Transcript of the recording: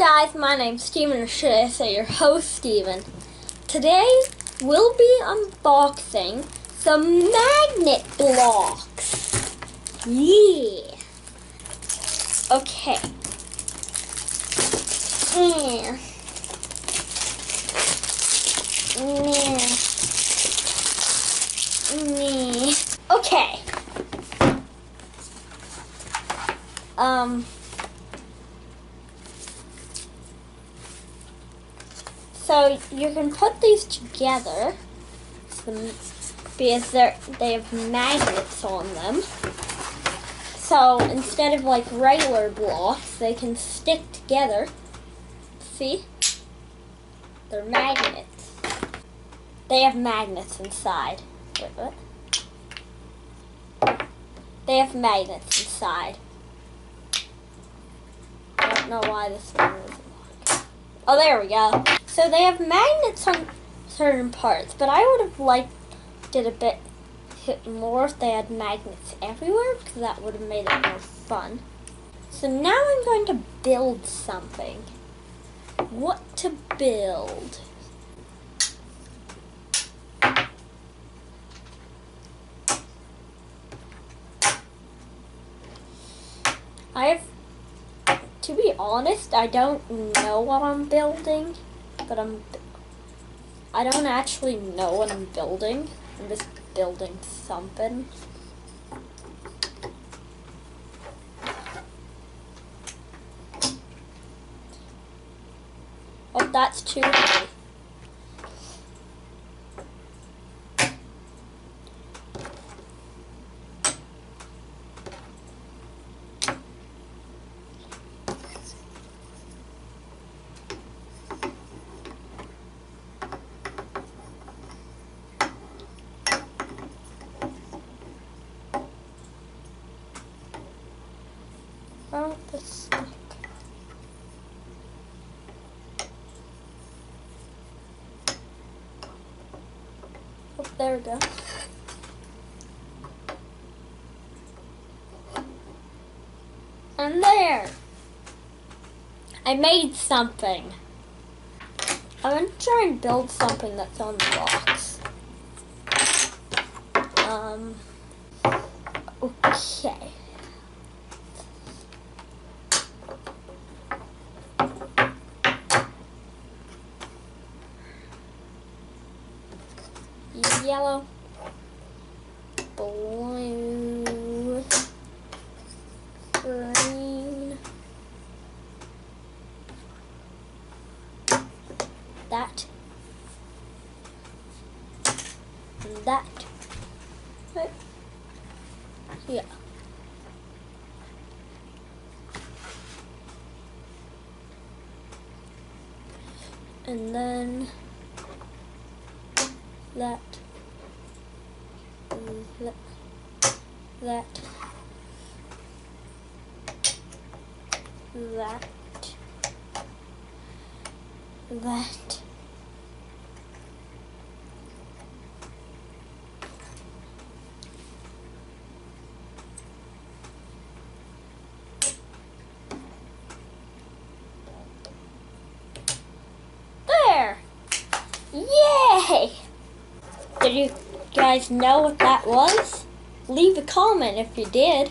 guys, my name's Steven, or should I say your host, Steven. Today, we'll be unboxing some magnet blocks. Yeah. Okay. Okay. So you can put these together because they have magnets on them. So instead of like regular blocks, they can stick together. See? They're magnets. They have magnets inside. Wait, what? They have magnets inside. I don't know why this one isn't working. Oh, there we go. So they have magnets on certain parts, but I would have liked it a bit more if they had magnets everywhere, because that would have made it more fun. So now I'm going to build something. What to build? To be honest, I don't know what I'm building, but I don't actually know what I'm building. I'm just building something. Oh, that's too heavy. Oh, this stick. Oh, there we go. And there! I made something. I'm going to try and build something that's on the box. Okay. Yellow, blue, green, that, and that. Right. Yeah. And then that. That, there! Yay! Did you guys know what that was? Leave a comment if you did.